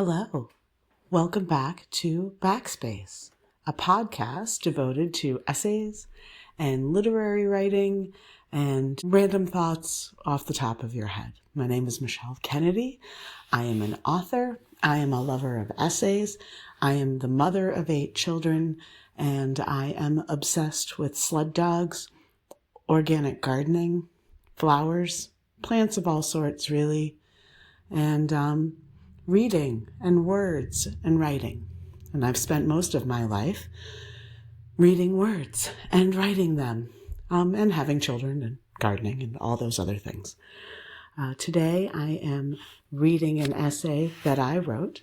Hello. Welcome back to Backspace, a podcast devoted to essays and literary writing and random thoughts off the top of your head. My name is Michelle Kennedy. I am an author. I am a lover of essays. I am the mother of 8 children, and I am obsessed with sled dogs, organic gardening, flowers, plants of all sorts, really, and reading and words and writing. And I've spent most of my life reading words and writing them, and having children and gardening and all those other things. Today I am reading an essay that I wrote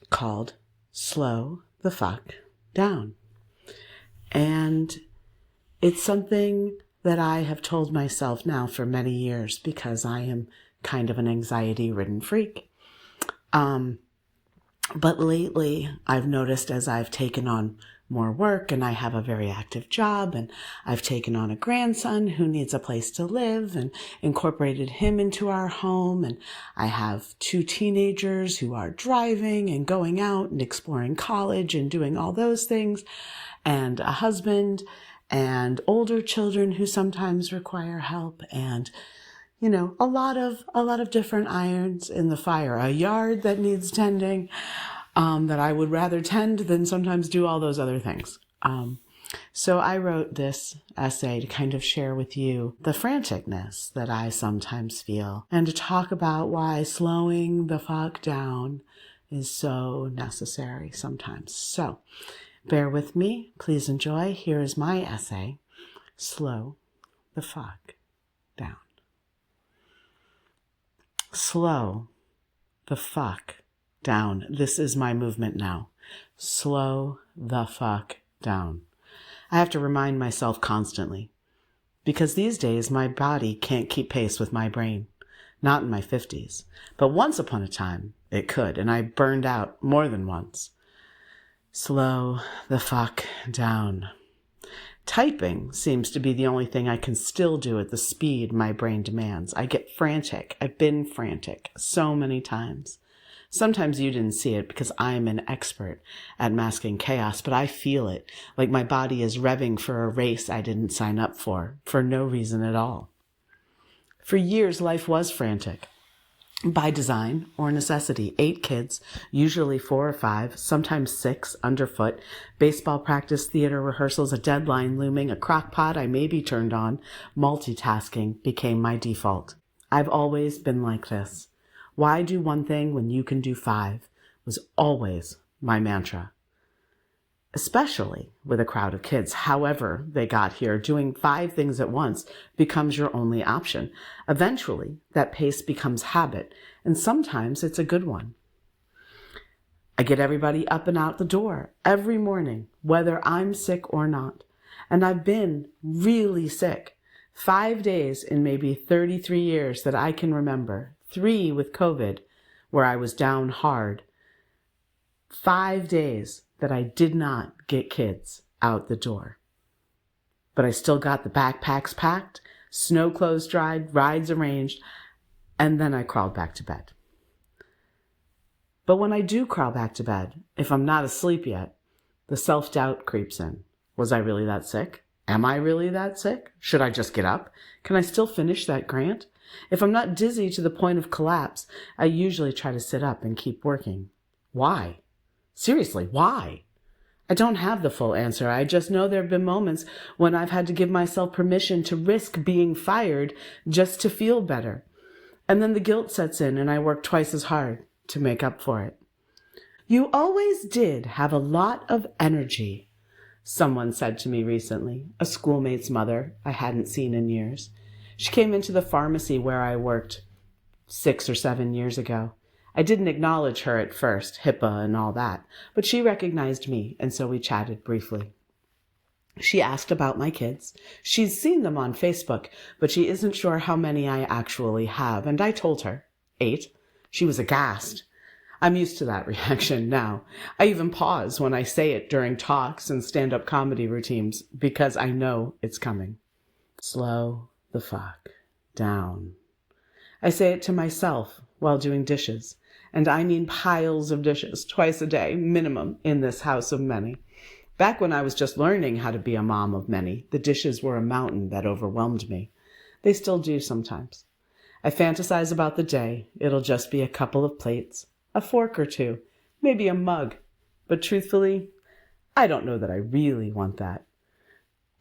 called Slow the Fuck Down. And it's something that I have told myself now for many years because I am kind of an anxiety-ridden freak. But lately I've noticed as I've taken on more work and I have a very active job and I've taken on a grandson who needs a place to live and incorporated him into our home. And I have 2 teenagers who are driving and going out and exploring college and doing all those things, and a husband and older children who sometimes require help, and a lot of different irons in the fire, a yard that needs tending, that I would rather tend than sometimes do all those other things. So I wrote this essay to kind of share with you the franticness that I sometimes feel and to talk about why slowing the fuck down is so necessary sometimes. So bear with me. Please enjoy. Here is my essay, Slow the Fuck Down. Slow the fuck down. This is my movement now. Slow the fuck down. I have to remind myself constantly, because these days my body can't keep pace with my brain. Not in my 50s, but once upon a time it could, and I burned out more than once. Slow the fuck down. Typing seems to be the only thing I can still do at the speed my brain demands. I get frantic. I've been frantic so many times. Sometimes you didn't see it because I'm an expert at masking chaos, but I feel it, like my body is revving for a race I didn't sign up for no reason at all. For years, life was frantic. By design or necessity. 8 kids, usually 4 or 5, sometimes 6, underfoot, baseball practice, theater rehearsals, a deadline looming, a crock pot I maybe turned on. Multitasking became my default. I've always been like this. Why do one thing when you can do 5 was always my mantra. Especially with a crowd of kids. However they got here, doing 5 things at once becomes your only option. Eventually, that pace becomes habit, and sometimes it's a good one. I get everybody up and out the door every morning, whether I'm sick or not. And I've been really sick. 5 days in maybe 33 years that I can remember. 3 with COVID, where I was down hard. 5 days that I did not get kids out the door. But I still got the backpacks packed, snow clothes dried, rides arranged, and then I crawled back to bed. But when I do crawl back to bed, if I'm not asleep yet, the self-doubt creeps in. Was I really that sick? Am I really that sick? Should I just get up? Can I still finish that grant? If I'm not dizzy to the point of collapse, I usually try to sit up and keep working. Why? Seriously, why? I don't have the full answer. I just know there have been moments when I've had to give myself permission to risk being fired just to feel better. And then the guilt sets in and I work twice as hard to make up for it. You always did have a lot of energy, someone said to me recently, a schoolmate's mother I hadn't seen in years. She came into the pharmacy where I worked 6 or 7 years ago. I didn't acknowledge her at first, HIPAA and all that, but she recognized me, and so we chatted briefly. She asked about my kids. She's seen them on Facebook, but she isn't sure how many I actually have, and I told her, 8. She was aghast. I'm used to that reaction now. I even pause when I say it during talks and stand-up comedy routines because I know it's coming. Slow the fuck down. I say it to myself while doing dishes, And I mean piles of dishes, twice a day, minimum, in this house of many. Back when I was just learning how to be a mom of many, the dishes were a mountain that overwhelmed me. They still do sometimes. I fantasize about the day. It'll just be a couple of plates, a fork or two, maybe a mug. But truthfully, I don't know that I really want that.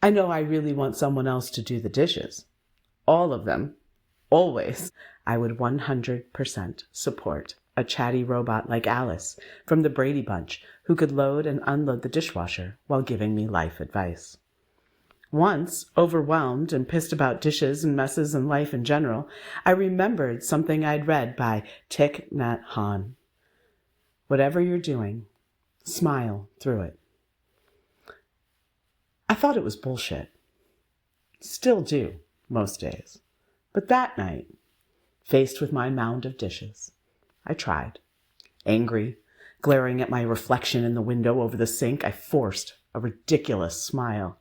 I know I really want someone else to do the dishes. All of them. Always. I would 100% support a chatty robot like Alice from the Brady Bunch who could load and unload the dishwasher while giving me life advice. Once, overwhelmed and pissed about dishes and messes and life in general, I remembered something I'd read by Thich Nhat Hanh. Whatever you're doing, smile through it. I thought it was bullshit. Still do, most days. But that night, faced with my mound of dishes, I tried. Angry, glaring at my reflection in the window over the sink, I forced a ridiculous smile.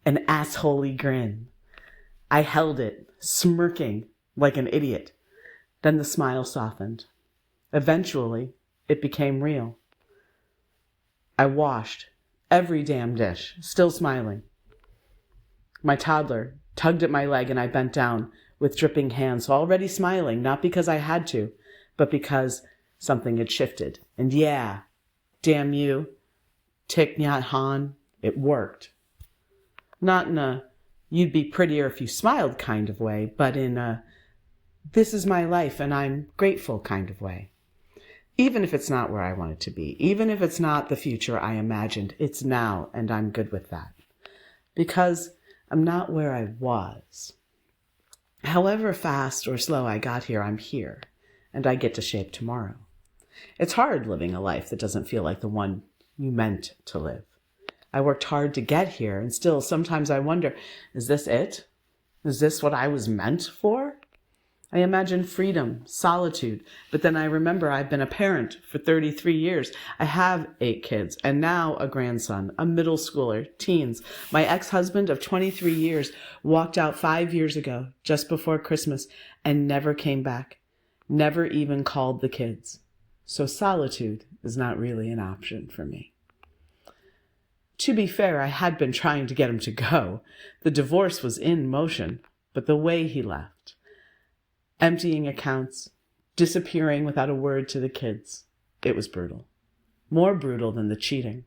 An assholey grin. I held it, smirking like an idiot. Then the smile softened. Eventually, it became real. I washed every damn dish, still smiling. My toddler tugged at my leg and I bent down with dripping hands, already smiling, not because I had to, but because something had shifted. And yeah, damn you, Thich Nhat Hanh, it worked. Not in a you'd be prettier if you smiled kind of way, but in a this is my life and I'm grateful kind of way. Even if it's not where I want it to be, even if it's not the future I imagined, it's now and I'm good with that. Because I'm not where I was. However fast or slow I got here, I'm here, and I get to shape tomorrow. It's hard living a life that doesn't feel like the one you meant to live. I worked hard to get here, and still sometimes I wonder, is this it? Is this what I was meant for? I imagine freedom, solitude, but then I remember I've been a parent for 33 years. I have 8 kids, and now a grandson, a middle schooler, teens. My ex-husband of 23 years walked out 5 years ago, just before Christmas, and never came back. Never even called the kids. So solitude is not really an option for me. To be fair, I had been trying to get him to go. The divorce was in motion, but the way he left, emptying accounts, disappearing without a word to the kids, it was brutal. More brutal than the cheating,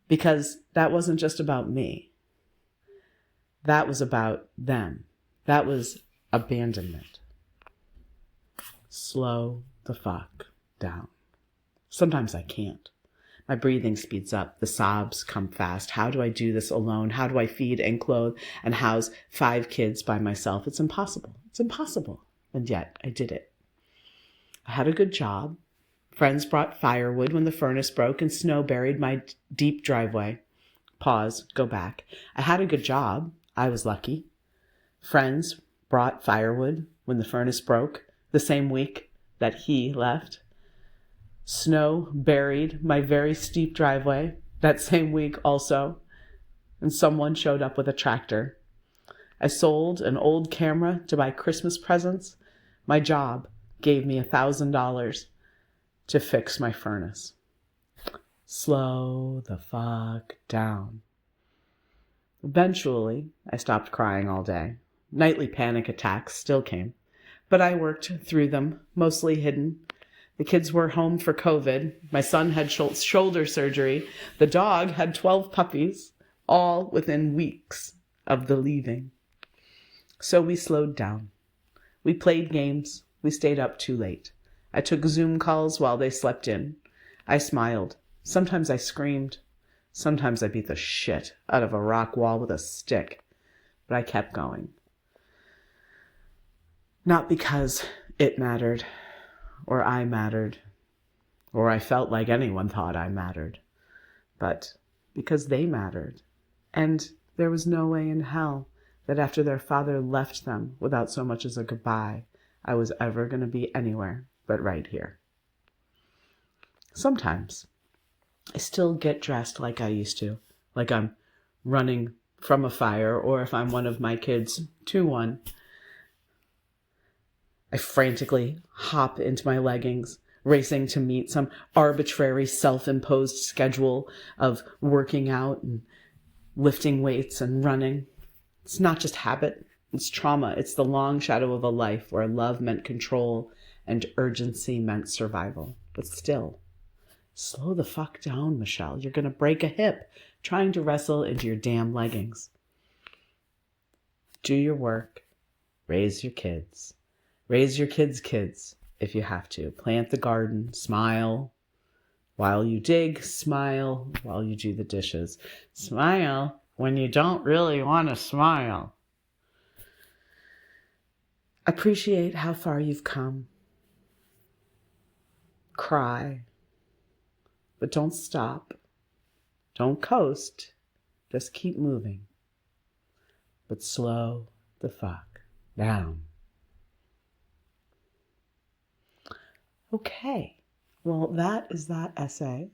because that wasn't just about me. That was about them. That was abandonment. Slow the fuck down. Sometimes I can't. My breathing speeds up. The sobs come fast. How do I do this alone? How do I feed and clothe and house 5 kids by myself? It's impossible. It's impossible. And yet I did it. I had a good job. Friends brought firewood when the furnace broke and snow buried my deep driveway. Pause. Go back. I had a good job. I was lucky. Friends brought firewood when the furnace broke the same week that he left. Snow buried my very steep driveway that same week also, and someone showed up with a tractor. I sold an old camera to buy Christmas presents. My job gave me $1,000 to fix my furnace. Slow the fuck down. Eventually, I stopped crying all day. Nightly panic attacks still came, but I worked through them, mostly hidden. The kids were home for COVID. My son had shoulder surgery. The dog had 12 puppies, all within weeks of the leaving. So we slowed down. We played games. We stayed up too late. I took Zoom calls while they slept in. I smiled. Sometimes I screamed. Sometimes I beat the shit out of a rock wall with a stick. But I kept going. Not because it mattered, or I mattered, or I felt like anyone thought I mattered, but because they mattered. And there was no way in hell that after their father left them without so much as a goodbye, I was ever going to be anywhere but right here. Sometimes I still get dressed like I used to, like I'm running from a fire, or if I'm one of my kids to one, I frantically hop into my leggings, racing to meet some arbitrary self-imposed schedule of working out and lifting weights and running. It's not just habit, it's trauma. It's the long shadow of a life where love meant control and urgency meant survival. But still, slow the fuck down, Michelle. You're going to break a hip trying to wrestle into your damn leggings. Do your work. Raise your kids. Raise your kids' kids if you have to. Plant the garden. Smile while you dig. Smile while you do the dishes. Smile when you don't really want to smile. Appreciate how far you've come. Cry. But don't stop. Don't coast. Just keep moving. But slow the fuck down. Okay. Well, that is that essay.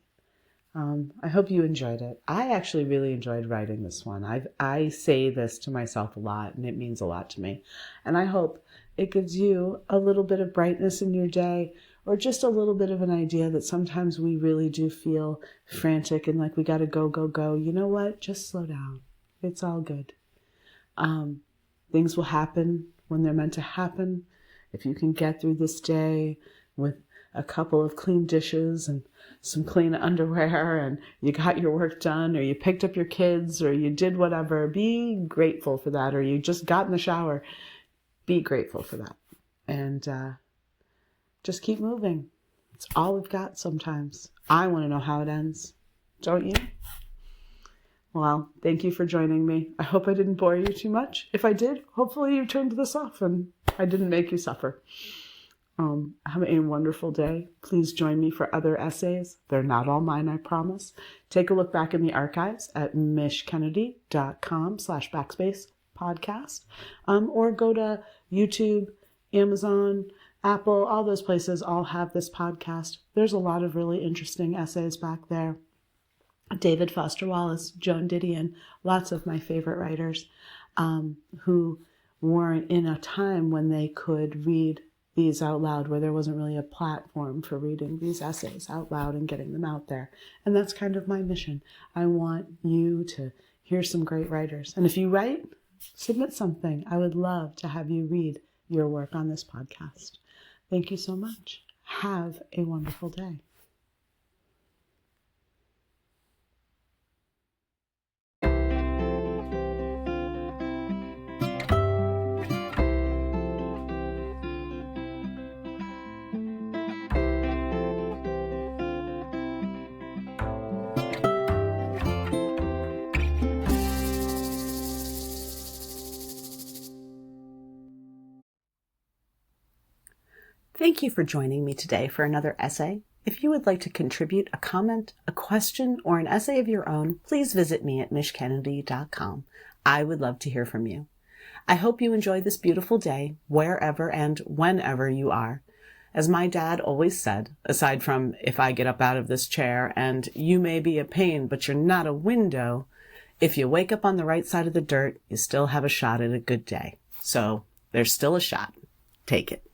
I hope you enjoyed it. I actually really enjoyed writing this one. I say this to myself a lot, and it means a lot to me. And I hope it gives you a little bit of brightness in your day, or just a little bit of an idea that sometimes we really do feel frantic and like we got to go, go, go. You know what? Just slow down. It's all good. Things will happen when they're meant to happen. If you can get through this day with a couple of clean dishes and some clean underwear, and you got your work done, or you picked up your kids, or you did whatever, be grateful for that. Or you just got in the shower, be grateful for that. And just keep moving. It's all we've got sometimes. I want to know how it ends. Don't you? Well, thank you for joining me. I hope I didn't bore you too much. If I did, hopefully you turned this off and I didn't make you suffer. Have a wonderful day. Please join me for other essays. They're not all mine, I promise. Take a look back in the archives at mishkennedy.com/podcast, or go to YouTube, Amazon, Apple, all those places all have this podcast. There's a lot of really interesting essays back there. David Foster Wallace, Joan Didion, lots of my favorite writers who weren't in a time when they could read these out loud, where there wasn't really a platform for reading these essays out loud and getting them out there. And that's kind of my mission. I want you to hear some great writers. And if you write, submit something. I would love to have you read your work on this podcast. Thank you so much. Have a wonderful day. Thank you for joining me today for another essay. If you would like to contribute a comment, a question, or an essay of your own, please visit me at mishkennedy.com. I would love to hear from you. I hope you enjoy this beautiful day, wherever and whenever you are. As my dad always said, aside from if I get up out of this chair and you may be a pain, but you're not a window, if you wake up on the right side of the dirt, you still have a shot at a good day. So there's still a shot. Take it.